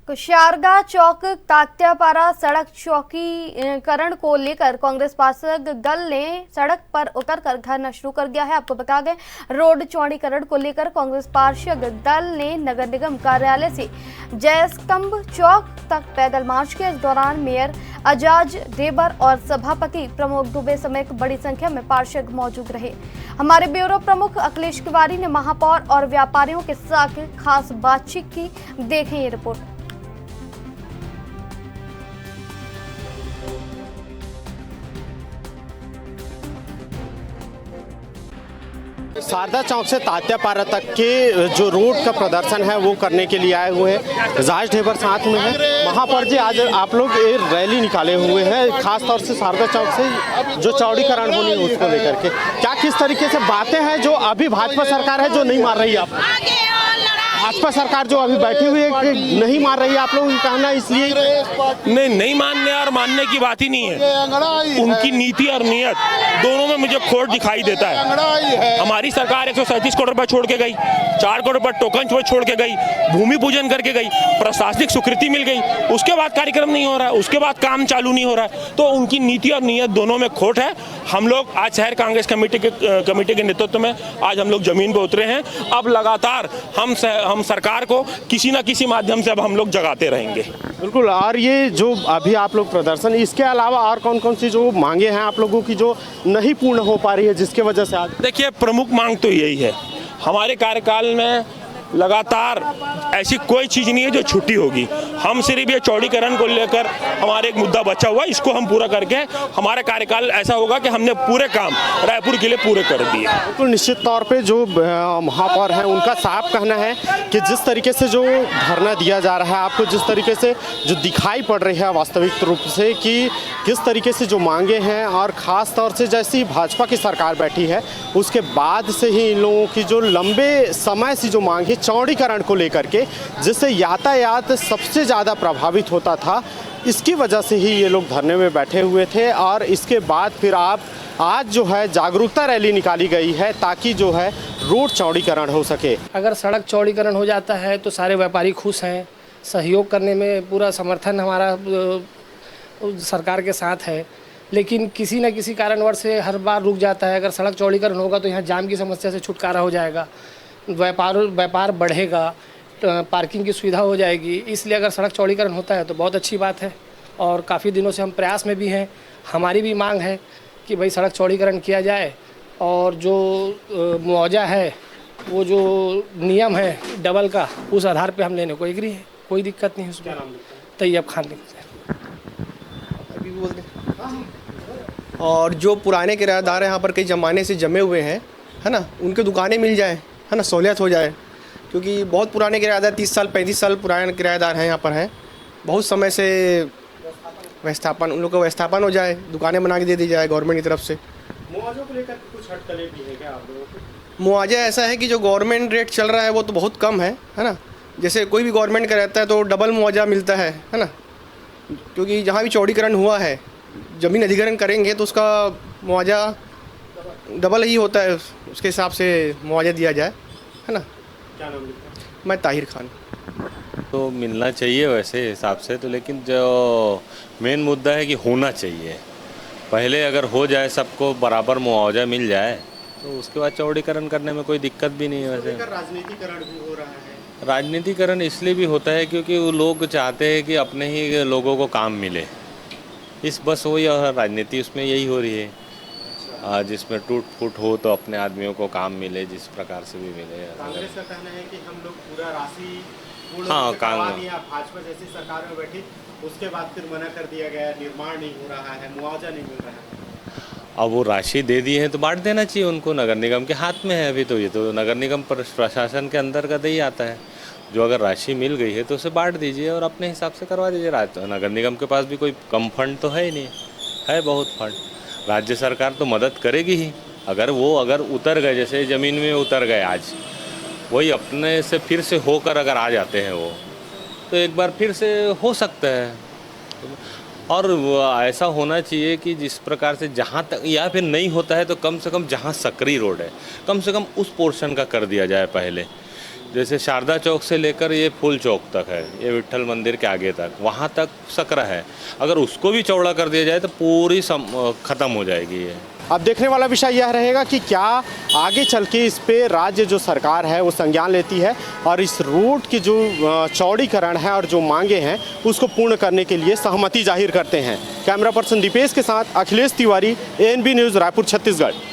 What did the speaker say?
कुशारगा चौक तात्यापारा सड़क चौकीकरण को लेकर कांग्रेस पार्षद दल ने सड़क पर उतरकर धरना शुरू कर दिया है। आपको बता दें, रोड चौड़ीकरण को लेकर कांग्रेस पार्षद दल ने नगर निगम कार्यालय से जयस्तंभ चौक तक पैदल मार्च किया। इस दौरान मेयर अजाज देवर और सभापति प्रमोद दुबे समेत बड़ी संख्या में पार्षद मौजूद रहे। हमारे ब्यूरो प्रमुख अखिलेश तिवारी ने महापौर और व्यापारियों के साथ खास बातचीत की। देखें ये रिपोर्ट। शारदा चौक से तात्यापारा तक के जो रोड का प्रदर्शन है वो करने के लिए आए हुए हैं। राज ढेबर साथ में है। महापौर जी, आज आप लोग एक रैली निकाले हुए हैं, खास तौर से शारदा चौक से जो चौड़ीकरण होनी है उसको लेकर के, क्या किस तरीके से बातें हैं जो अभी भाजपा सरकार है जो नहीं मार रही है? आप भाजपा सरकार जो अभी बैठी हुई है नहीं मार रही है, आप लोगों का कहना, इसलिए नहीं मानने और मानने की बात ही नहीं है। उनकी नीति और नियत दोनों में मुझे खोट दिखाई देता है। हमारी सरकार 137 करोड़ रुपए छोड़ के गई, 4 करोड़ रुपए टोकन छोड़ के गई, भूमि पूजन करके गई, प्रशासनिक स्वीकृति मिल गई, उसके बाद कार्यक्रम नहीं हो रहा है, उसके बाद काम चालू नहीं हो रहा है। तो उनकी नीति और नियत दोनों में खोट है। हम लोग आज शहर कांग्रेस कमेटी के नेतृत्व में आज हम लोग जमीन पर उतरे हैं। अब लगातार हम सरकार को किसी न किसी माध्यम से अब हम लोग जगाते रहेंगे। बिल्कुल। और ये जो अभी आप लोग प्रदर्शन, इसके अलावा और कौन कौन सी जो मांगे हैं आप लोगों की जो नहीं पूर्ण हो पा रही है, जिसके वजह से आज? देखिए, प्रमुख मांग तो यही है, हमारे कार्यकाल में लगातार ऐसी कोई चीज़ नहीं है जो छुट्टी होगी। हम सिर्फ ये चौड़ीकरण को लेकर हमारे एक मुद्दा बचा हुआ है, इसको हम पूरा करके हमारा कार्यकाल ऐसा होगा कि हमने पूरे काम रायपुर के लिए पूरे कर दिए। बिल्कुल निश्चित तौर पे जो महापौर हैं उनका साफ कहना है कि जिस तरीके से जो धरना दिया जा रहा है, आपको जिस तरीके से जो दिखाई पड़ रही है वास्तविक रूप से कि किस तरीके से जो मांगे हैं, और ख़ास तौर से जैसी भाजपा की सरकार बैठी है उसके बाद से ही इन लोगों की जो लंबे समय से जो मांग है चौड़ीकरण को लेकर के, जिससे यातायात सबसे ज़्यादा प्रभावित होता था, इसकी वजह से ही ये लोग धरने में बैठे हुए थे। और इसके बाद फिर आज जो है जागरूकता रैली निकाली गई है ताकि जो है रोड चौड़ीकरण हो सके। अगर सड़क चौड़ीकरण हो जाता है तो सारे व्यापारी खुश हैं, सहयोग करने में पूरा समर्थन हमारा सरकार के साथ है। लेकिन किसी न किसी कारणवश से हर बार रुक जाता है। अगर सड़क चौड़ीकरण होगा तो यहाँ जाम की समस्या से छुटकारा हो जाएगा, व्यापार बढ़ेगा, पार्किंग की सुविधा हो जाएगी। इसलिए अगर सड़क चौड़ीकरण होता है तो बहुत अच्छी बात है। और काफ़ी दिनों से हम प्रयास में भी हैं। हमारी भी मांग है कि भाई सड़क चौड़ीकरण किया जाए, और जो मुआवजा है, वो जो नियम है डबल का, उस आधार पे हम लेने को एग्री है, कोई दिक्कत नहीं उसमें। तैयब खान अभी बोल दें। और जो पुराने किराएदार यहाँ पर कई ज़माने से जमे हुए हैं, है ना, उनके दुकानें मिल जाए, है ना, सहूलियत हो जाए। क्योंकि बहुत पुराने किराएदार 30 साल 35 साल पुराने किराएदार हैं यहाँ पर हैं, बहुत समय से विस्थापन, उन लोग का विस्थापन हो जाए, दुकानें बना के दे दी जाए गवर्नमेंट की तरफ से। मुआवजे को लेकर कुछ हटकलें भी है क्या आप लोगों को? मुआवजा ऐसा है कि जो गवर्नमेंट रेट चल रहा है वो तो बहुत कम है ना। जैसे कोई भी गवर्नमेंट का रहता है तो डबल मुआवजा मिलता है ना। क्योंकि जहाँ भी चौड़ीकरण हुआ है, ज़मीन अधिग्रहण करेंगे तो उसका मुआवजा डबल ही होता है, उसके हिसाब से मुआवजा दिया जाए, है ना। क्या नाम है? मैं ताहिर खान। तो मिलना चाहिए वैसे हिसाब से तो, लेकिन जो मेन मुद्दा है कि होना चाहिए पहले। अगर हो जाए, सबको बराबर मुआवजा मिल जाए तो उसके बाद चौड़ीकरण करने में कोई दिक्कत भी नहीं है। वैसे राजनीतिकरण भी हो रहा है। राजनीतिकरण इसलिए भी होता है क्योंकि वो लोग चाहते हैं कि अपने ही लोगों को काम मिले। बस वही राजनीति उसमें यही हो रही है। जिसमें टूट फूट हो तो अपने आदमियों को काम मिले, जिस प्रकार से भी मिले। कांग्रेस का कहना है कि हम लोग पूरा राशि भाजपा जैसी सरकार में बैठी, उसके बाद फिर मना कर दिया गया, निर्माण नहीं हो रहा है, मुआवजा नहीं मिल रहा है। अब वो राशि दे दी है तो बांट देना चाहिए उनको, नगर निगम के हाथ में है अभी तो। ये तो नगर निगम प्रशासन के अंतर्गत ही आता है। जो अगर राशि मिल गई है तो उसे बांट दीजिए और अपने हिसाब से करवा दीजिए। नगर निगम के पास भी कोई कम फंड तो है ही नहीं, है बहुत फंड। राज्य सरकार तो मदद करेगी ही। अगर उतर गए, जैसे ज़मीन में उतर गए आज, वही अपने से फिर से होकर अगर आ जाते हैं वो, तो एक बार फिर से हो सकता है। और ऐसा होना चाहिए कि जिस प्रकार से जहाँ तक, या फिर नहीं होता है तो कम से कम जहाँ सकरी रोड है, कम से कम उस पोर्शन का कर दिया जाए पहले, जैसे शारदा चौक से लेकर ये फूल चौक तक है, ये विट्ठल मंदिर के आगे तक, वहाँ तक सकरा है। अगर उसको भी चौड़ा कर दिया जाए तो पूरी ख़त्म हो जाएगी ये। अब देखने वाला विषय यह रहेगा कि क्या आगे चल के इस पे राज्य जो सरकार है वो संज्ञान लेती है और इस रूट की जो चौड़ीकरण है और जो मांगे हैं उसको पूर्ण करने के लिए सहमति जाहिर करते हैं। कैमरा पर्सन दीपेश के साथ अखिलेश तिवारी, ANB न्यूज़, रायपुर, छत्तीसगढ़।